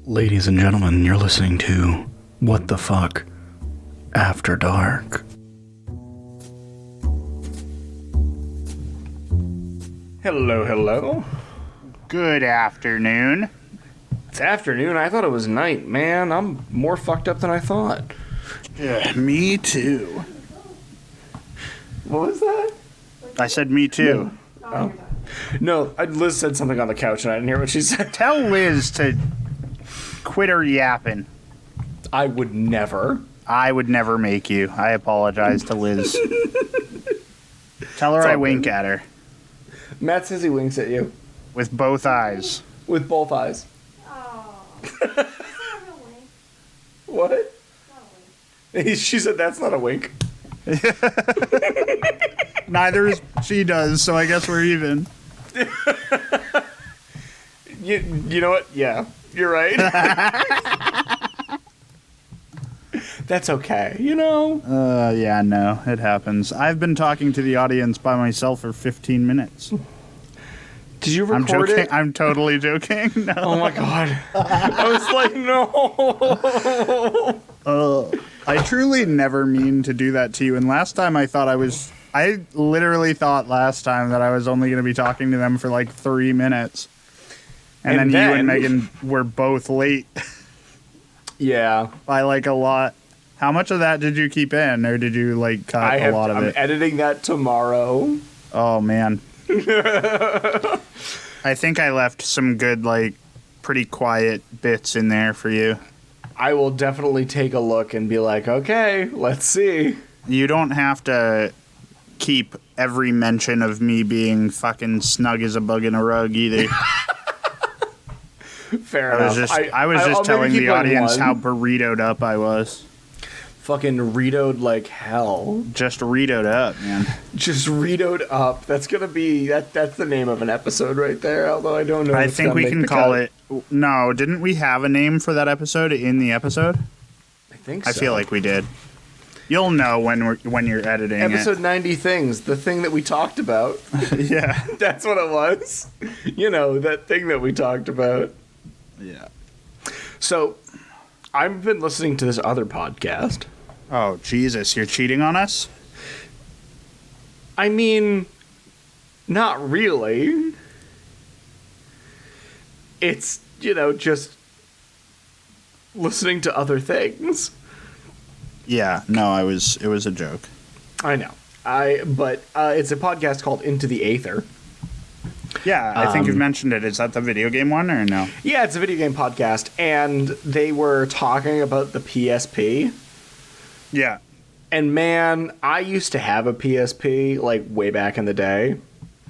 Ladies and gentlemen, you're listening to What the Fuck After Dark. Hello, hello. Good afternoon. It's afternoon. I thought it was night. Man, I'm more fucked up than I thought. Yeah, me too. What was that? I said me too. Oh. No, Liz said something on the couch and I didn't hear what she said. Tell Liz to quit her yapping. I would never. I would never make you. I apologize to Liz. Tell her I wink at her. Matt says he winks at you. With both eyes. With both eyes. Oh. That's not a real wink. What? Not a wink. She said that's not a wink. Neither is she does, so I guess we're even. You know what? Yeah, you're right. That's okay, you know? Yeah, no, it happens. I've been talking to the audience by myself for 15 minutes. Did you record it? I'm totally joking. No. Oh my god. I was like, no. I truly never mean to do that to you. And last time I literally thought last time that I was only going to be talking to them for like 3 minutes. And then you and Meghan were both late. Yeah. By like a lot. How much of that did you keep in? Or did you like cut a lot of it? I'm editing that tomorrow. Oh, man. I think I left some good, like, pretty quiet bits in there for you. I will definitely take a look and be like, okay, let's see. You don't have to keep every mention of me being fucking snug as a bug in a rug either. Fair enough. I was just telling the audience how burritoed up I was. Fucking Rito'd like hell. Just Rito'd up, man. Just Rito'd up. That's gonna be that's the name of an episode right there. Although I don't know. I think we can call it. No, didn't we have a name for that episode in the episode? I think so. I feel like we did. You'll know when you're editing episode 90 things, the thing that we talked about. Yeah, that's what it was. You know, that thing that we talked about. Yeah. So, I've been listening to this other podcast. Oh, Jesus, you're cheating on us? I mean, not really. It's, just listening to other things. Yeah, no, it was a joke. I know. But it's a podcast called Into the Aether. Yeah, I think you've mentioned it. Is that the video game one or no? Yeah, it's a video game podcast, and they were talking about the PSP. Yeah. And man, I used to have a PSP, like, way back in the day.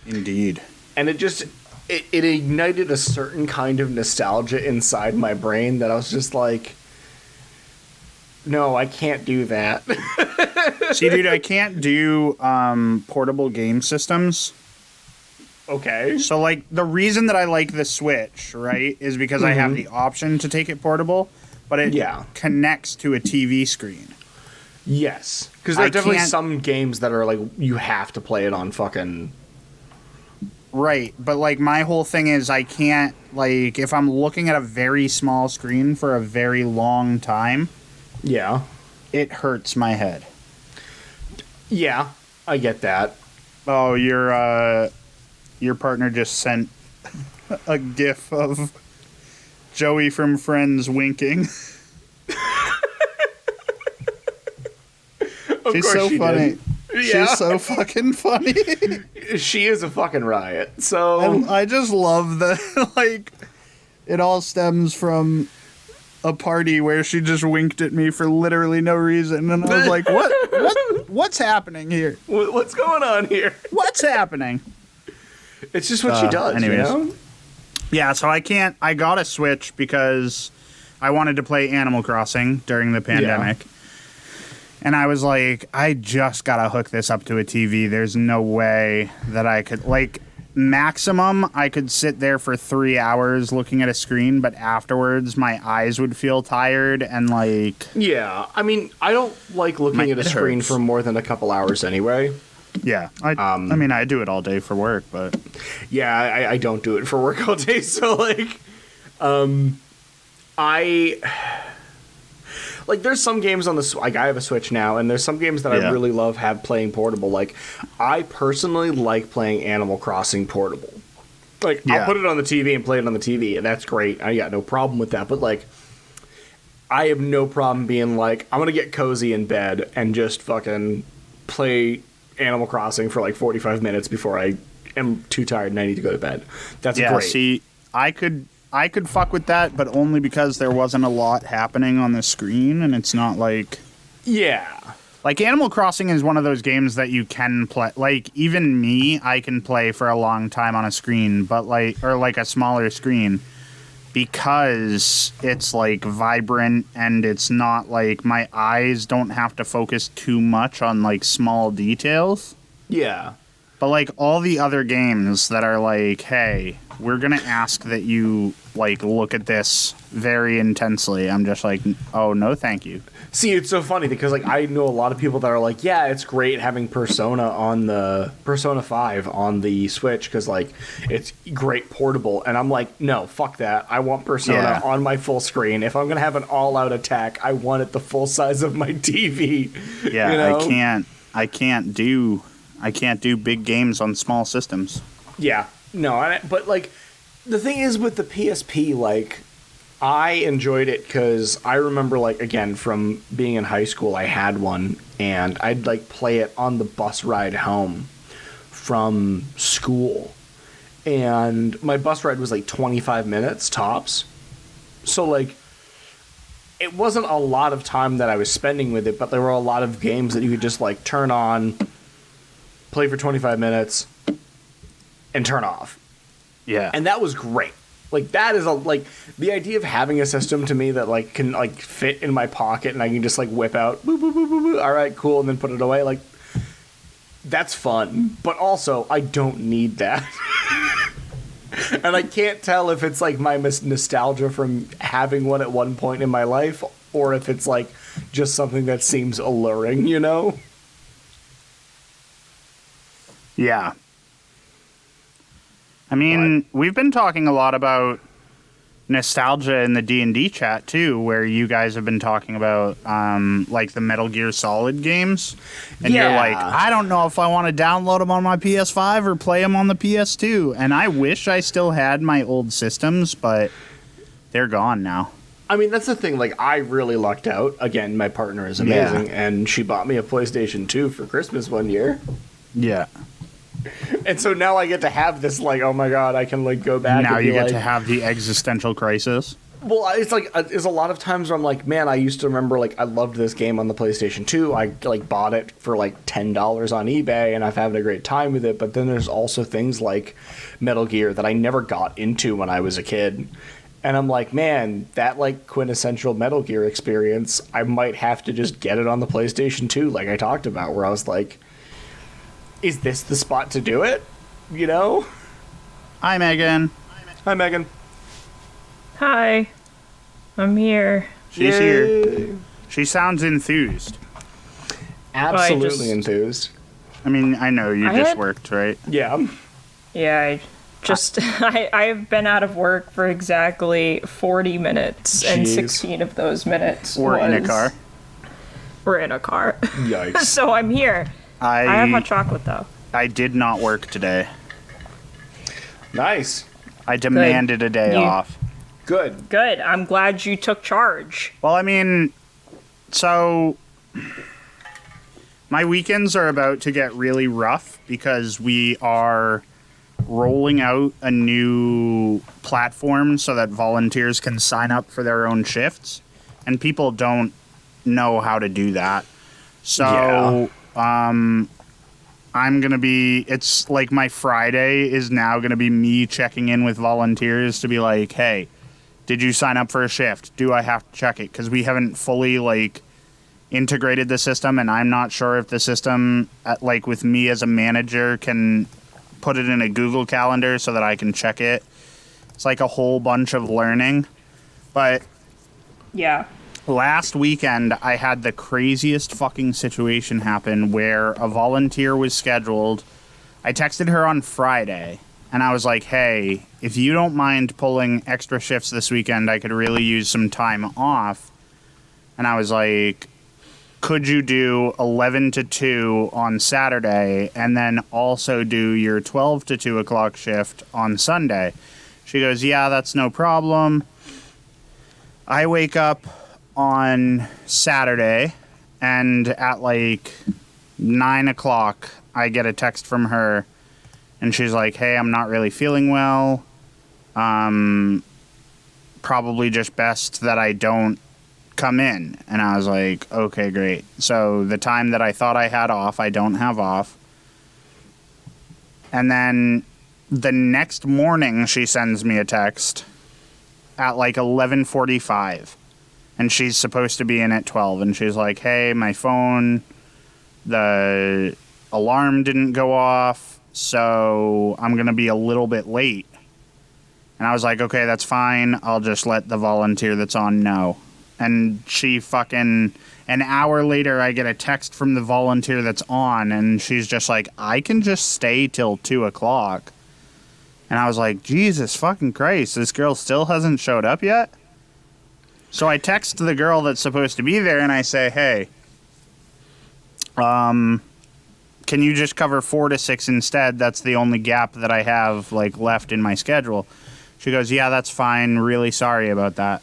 Indeed. And it ignited a certain kind of nostalgia inside my brain that I was just like, no, I can't do that. See, dude, I can't do portable game systems. Okay. So, like, the reason that I like the Switch, right, is because I have the option to take it portable, but it connects to a TV screen. Yes. Because there are definitely some games that are, like, you have to play it on fucking... Right, but, like, my whole thing is I can't, like, if I'm looking at a very small screen for a very long time... Yeah. It hurts my head. Yeah, I get that. Oh, your partner just sent a gif of Joey from Friends winking. She's so funny. Yeah. She's so fucking funny. She is a fucking riot. So I just love that, like, it all stems from a party where she just winked at me for literally no reason, and I was like, what's happening here? What's going on here? What's happening? It's just what she does, anyways. you know? Yeah, so I got a Switch because I wanted to play Animal Crossing during the pandemic. Yeah. And I was like, I just gotta hook this up to a TV. There's no way that I could, like, maximum I could sit there for 3 hours looking at a screen, but afterwards my eyes would feel tired and, like... Yeah, I mean, I don't like looking at a screen for more than a couple hours anyway. Yeah, I mean, I do it all day for work, but... Yeah, I don't do it for work all day, so, like... I like there's some games on the like I have a Switch now, and there's some games that I really love playing portable. Like I personally like playing Animal Crossing portable. Like I'll put it on the TV and play it on the TV, and that's great. I got no problem with that. But like I have no problem being like I'm gonna get cozy in bed and just fucking play Animal Crossing for like 45 minutes before I am too tired and I need to go to bed. That's great. See, I could fuck with that, but only because there wasn't a lot happening on the screen, and it's not like... Yeah. Like, Animal Crossing is one of those games that you can play... Like, even me, I can play for a long time on a screen, but like... Or, like, a smaller screen, because it's, like, vibrant, and it's not, like... My eyes don't have to focus too much on, like, small details. Yeah. But, like, all the other games that are like, hey, we're going to ask that you, like, look at this very intensely. I'm just like, oh, no, thank you. See, it's so funny because, like, I know a lot of people that are like, yeah, it's great having Persona 5 on the Switch because, like, it's great portable. And I'm like, no, fuck that. I want Persona on my full screen. If I'm going to have an all-out attack, I want it the full size of my TV. Yeah, you know? I can't do big games on small systems. Yeah. No, but, like, the thing is with the PSP, like, I enjoyed it because I remember, like, again, from being in high school, I had one, and I'd, like, play it on the bus ride home from school. And my bus ride was, like, 25 minutes tops. So, like, it wasn't a lot of time that I was spending with it, but there were a lot of games that you could just, like, turn on, play for 25 minutes, and turn off. Yeah. And that was great. Like, that is the idea of having a system to me that, like, can, like, fit in my pocket and I can just, like, whip out, boop, boop, boop, boop, boop, all right, cool, and then put it away. Like, that's fun. But also, I don't need that. And I can't tell if it's, like, my nostalgia from having one at one point in my life or if it's, like, just something that seems alluring, you know? Yeah. I mean, we've been talking a lot about nostalgia in the D&D chat, too, where you guys have been talking about, like, the Metal Gear Solid games. And you're like, I don't know if I want to download them on my PS5 or play them on the PS2. And I wish I still had my old systems, but they're gone now. I mean, that's the thing. Like, I really lucked out. Again, my partner is amazing, and she bought me a PlayStation 2 for Christmas one year. Yeah. And so now I get to have this, like, oh my god, I can, like, go back now and you get like, to have the existential crisis. Well, it's like, there's a lot of times where I'm like, man, I used to remember, like, I loved this game on the PlayStation 2. I, like, bought it for, like, $10 on eBay, and I've having a great time with it. But then there's also things like Metal Gear that I never got into when I was a kid. And I'm like, man, that, like, quintessential Metal Gear experience, I might have to just get it on the PlayStation 2, like I talked about, where I was like, is this the spot to do it? You know? Hi, Megan. Hi, Megan. Hi. I'm here. She's here. She sounds enthused. Absolutely enthused. I mean, I know you just worked, right? Yeah. Yeah, I've been out of work for exactly 40 minutes, and 16 of those minutes We're in a car. We're in a car. Yikes. So I'm here. I have hot chocolate, though. I did not work today. Nice. I demanded a day off. Good. Good. I'm glad you took charge. Well, I mean, so my weekends are about to get really rough because we are rolling out a new platform so that volunteers can sign up for their own shifts, and people don't know how to do that. So, I'm going to be, it's like my Friday is now going to be me checking in with volunteers to be like, hey, did you sign up for a shift? Do I have to check it? Because we haven't fully, like, integrated the system, and I'm not sure if the system, like, with me as a manager can put it in a Google Calendar so that I can check it. It's like a whole bunch of learning. But yeah. Last weekend, I had the craziest fucking situation happen where a volunteer was scheduled. I texted her on Friday, and I was like, hey, if you don't mind pulling extra shifts this weekend, I could really use some time off. And I was like, could you do 11 to 2 on Saturday and then also do your 12 to 2 o'clock shift on Sunday? She goes, yeah, that's no problem. I wake up on Saturday, and at like 9 o'clock, I get a text from her, and she's like, hey, I'm not really feeling well. Probably just best that I don't come in. And I was like, okay, great. So the time that I thought I had off, I don't have off. And then the next morning, she sends me a text at like 11:45, and she's supposed to be in at 12, and she's like, hey, my phone, the alarm didn't go off, so I'm gonna be a little bit late. And I was like, okay, that's fine, I'll just let the volunteer that's on know. And she fucking, an hour later, I get a text from the volunteer that's on, and she's just like, I can just stay till 2 o'clock. And I was like, Jesus fucking Christ, this girl still hasn't showed up yet? So I text the girl that's supposed to be there, and I say, hey, can you just cover 4 to 6 instead? That's the only gap that I have, like, left in my schedule. She goes, yeah, that's fine. Really sorry about that.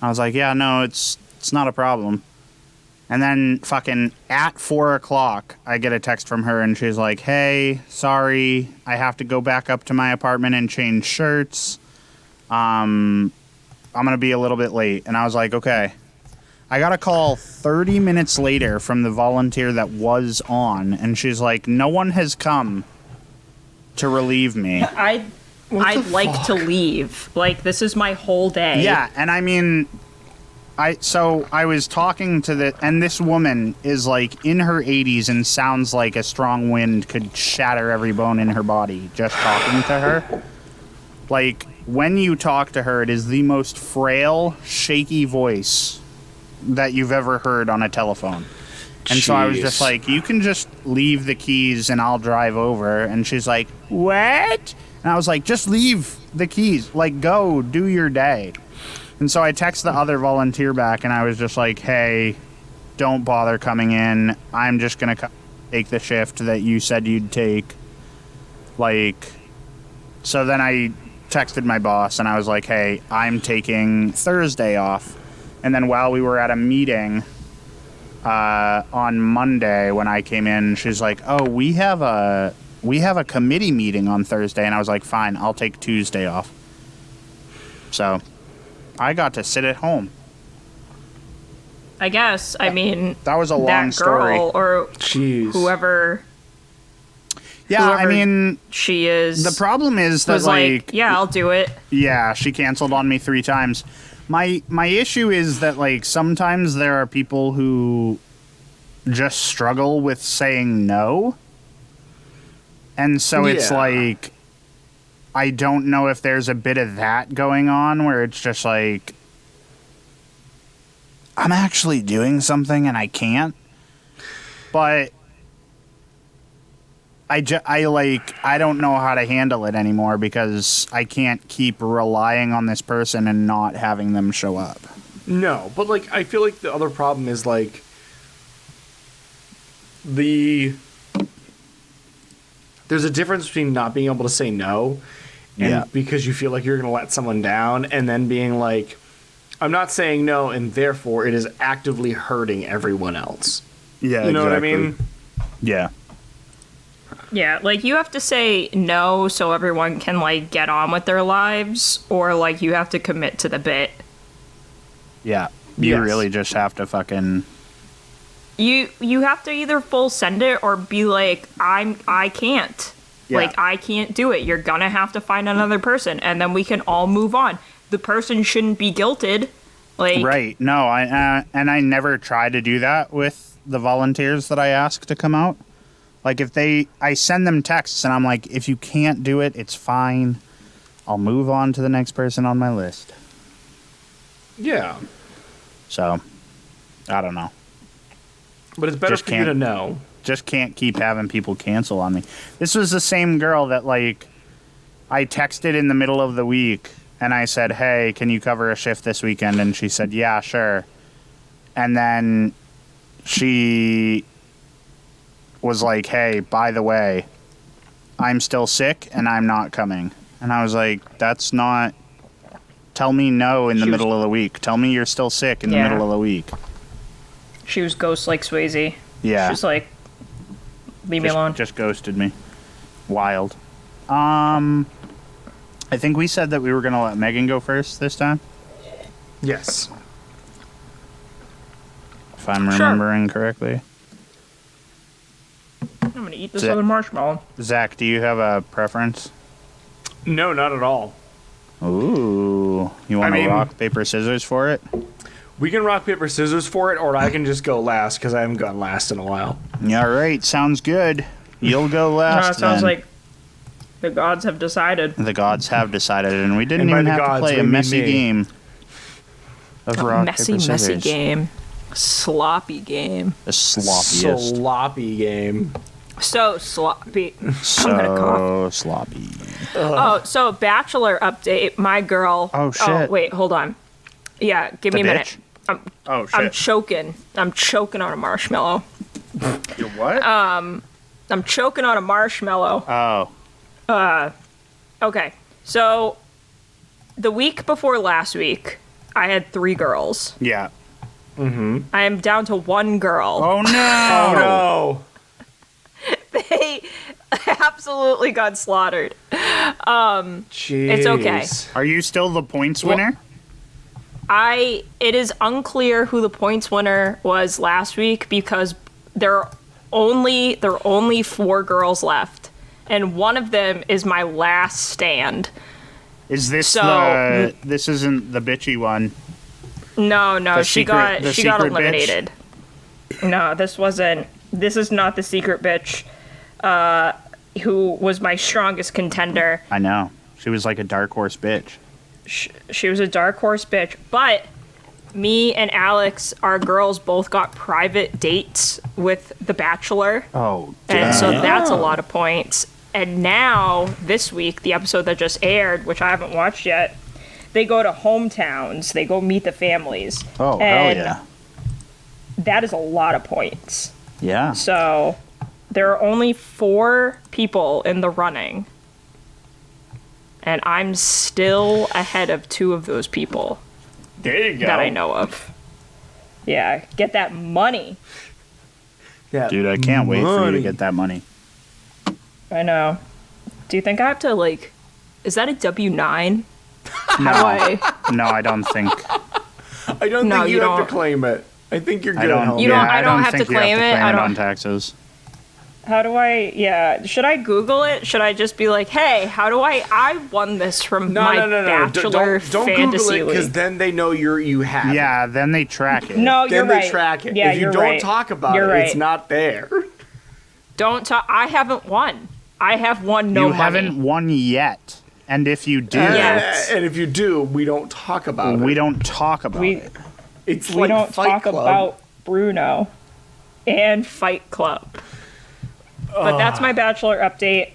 I was like, yeah, no, it's not a problem. And then fucking at 4 o'clock, I get a text from her, and she's like, hey, sorry, I have to go back up to my apartment and change shirts. I'm going to be a little bit late. And I was like, okay. I got a call 30 minutes later from the volunteer that was on, and she's like, no one has come to relieve me. I'd like to leave. Like, this is my whole day. Yeah, and I mean, I was talking to and this woman is like in her 80s and sounds like a strong wind could shatter every bone in her body just talking to her. Like, when you talk to her, it is the most frail, shaky voice that you've ever heard on a telephone. And so I was just like, you can just leave the keys and I'll drive over. And she's like, what? And I was like, just leave the keys. Like, go, do your day. And so I text the other volunteer back, and I was just like, hey, don't bother coming in. I'm just going to take the shift that you said you'd take. Like, so then I texted my boss, and I was like, hey, I'm taking Thursday off. And then while we were at a meeting on Monday when I came in, she's like, oh, we have a committee meeting on Thursday. And I was like, fine, I'll take Tuesday off. So I got to sit at home. I guess. I mean, that was a long story. Or Jeez. whoever. Yeah, whoever I mean, she is. The problem is that, was like, yeah, I'll do it. Yeah, she canceled on me 3 times. My issue is that, like, sometimes there are people who just struggle with saying no. And so it's like, I don't know if there's a bit of that going on where it's just like, I'm actually doing something and I can't. But I don't know how to handle it anymore because I can't keep relying on this person and not having them show up. No, but, like, I feel like the other problem is, like, there's a difference between not being able to say no and because you feel like you're going to let someone down, and then being like, I'm not saying no, and therefore it is actively hurting everyone else. Yeah, you know what I mean? Yeah. Yeah, like, you have to say no so everyone can, like, get on with their lives, or, like, you have to commit to the bit. Yeah. You really just have to fucking... You have to either full send it or be like, I can't. Yeah. Like, I can't do it. You're gonna have to find another person, and then we can all move on. The person shouldn't be guilted. Like, right. No, I never try to do that with the volunteers that I ask to come out. Like, I send them texts, and I'm like, if you can't do it, it's fine. I'll move on to the next person on my list. Yeah. So, I don't know. But it's better for you to know. Just can't keep having people cancel on me. This was the same girl that, like, I texted in the middle of the week and I said, hey, can you cover a shift this weekend? And she said, yeah, sure. And then she was like, hey, by the way, I'm still sick and I'm not coming. And I was like, that's not... Tell me no in the middle of the week. Tell me you're still sick in the middle of the week. She was ghost like Swayze. Yeah. She's like, leave me alone. Just ghosted me. Wild. I think we said that we were going to let Meghan go first this time. Yes. If I'm remembering correctly. I'm going to eat this other marshmallow. Zach, do you have a preference? No, not at all. Ooh. You want to rock, paper, scissors for it? We can rock, paper, scissors for it, or I can just go last, because I haven't gone last in a while. All right. Sounds good. You'll go last, No, it sounds then. like the gods have decided. The gods have decided, and we didn't And by even the have to gods, play we a mean messy me. game of rock, Messy, paper, scissors. messy game. Sloppy game. The sloppiest. Sloppy game. So sloppy. I'm gonna cough. So sloppy. Oh, so Bachelor update. My girl. Oh, shit. Oh, wait, hold on. Yeah, give me a minute. Oh, shit. I'm choking. I'm choking on a marshmallow. You're what? I'm choking on a marshmallow. Oh. Okay, so the week before last week, I had 3 girls. Yeah. I am down to 1 girl. Oh, no. Oh, no. They absolutely got slaughtered. Jeez. It's okay. Are you still the points winner? It is unclear who the points winner was last week because there are only 4 girls left, and one of them is my last stand. Is this So- this isn't the bitchy one? No, The she secret- the got secret bitch? eliminated. No, this wasn't. This is not the secret bitch. Who was my strongest contender. I know. She was like a dark horse bitch. She was a dark horse bitch, but me and Alex, our girls, both got private dates with The Bachelor. Oh, And so damn. that's a lot of points. And now, this week, the episode that just aired, which I haven't watched yet, they go to hometowns. They go meet the families. Oh, and hell yeah. that is a lot of points. Yeah. So there are only 4 people in the running. And I'm still ahead of 2 of those people There you go. that I know of. Yeah, get that money. Yeah. Dude, I can't wait for you to Money. get that money. I know. Do you think I have to, like... Is that a W-9? No, I... no, I don't think. I don't No, think you you have to don't. claim it. I think you're good. I don't. Helmet. You don't- yeah, I don't have think to you claim it. I don't- on taxes. How do I... Yeah, should I Google it? Should I just be like, hey, how do I won this from my No. Bachelor Don't fantasy Google it, because league. then they know you have it. Yeah, then they track it. No, Then you're they right. track it. Yeah, if you you're don't right. talk about You're it, right. it's not there. Don't talk... I haven't won. I have won no You money. haven't won yet. And if you do, Yes. And if you do, we don't talk about we it. don't talk about We- it. It's We like don't Fight talk Club. about Bruno and Fight Club. But that's my Bachelor update.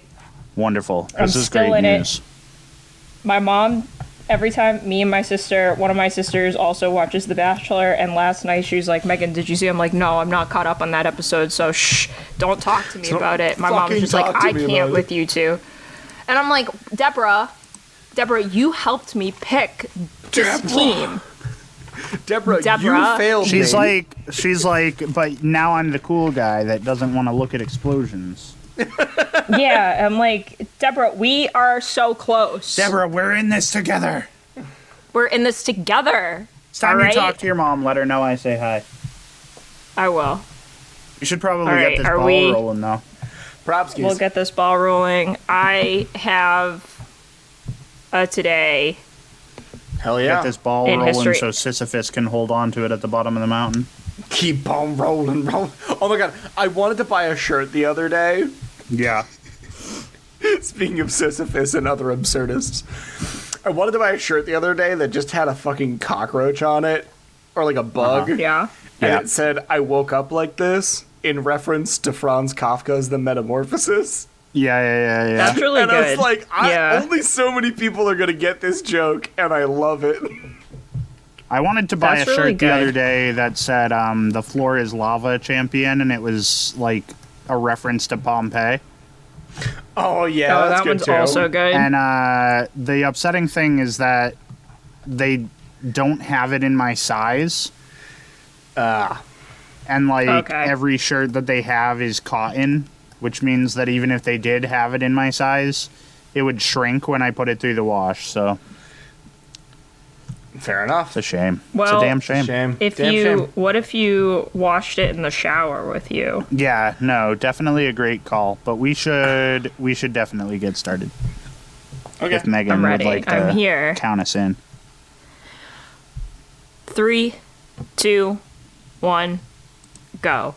Wonderful. I'm This is still great in it. news. My mom, every time me and my sister, one of my sisters also watches The Bachelor, and last night she was like, Megan, did you see? I'm like, no, I'm not caught up on that episode, so shh, don't talk to me Don't about it. My mom was fucking just like, talk to I me can't about with you two. And I'm like, Deborah, you helped me pick this Deborah. team. Deborah, Deborah. you failed She's me. like, but now I'm the cool guy that doesn't want to look at explosions. Yeah, I'm like, Deborah, we are so close. Deborah, we're in this together. We're in this together. It's time All you right? talk to your mom. Let her know I say hi. I will. You should probably All right, get this are ball we- rolling, though. Props, We'll get this ball rolling. I have today. Hell yeah. Get this ball In rolling history. so Sisyphus can hold on to it at the bottom of the mountain. Keep on rolling. Oh my god, I wanted to buy a shirt the other day. Yeah. Speaking of Sisyphus and other absurdists, I wanted to buy a shirt the other day that just had a fucking cockroach on it, or like a bug. Yeah. And Yeah. it said, I woke up like this, in reference to Franz Kafka's The Metamorphosis. Yeah. That's really And good. I was like, only so many people are gonna get this joke, and I love it. I wanted to buy That's a shirt really the good. other day that said "The floor is lava, champion," and it was like a reference to Pompeii. Oh yeah, Oh, that's that good one's too. also good. And the upsetting thing is that they don't have it in my size. And like Okay. every shirt that they have is cotton, which means that even if they did have it in my size, it would shrink when I put it through the wash. So Fair enough. it's a shame. It's Well, a damn shame. Shame. If Damn you, shame. what if you washed it in the shower with you? Yeah, no, definitely a great call. But we should definitely get started. Okay. If Megan I'm would ready. like to I'm here. count us in. 3, 2, 1, go.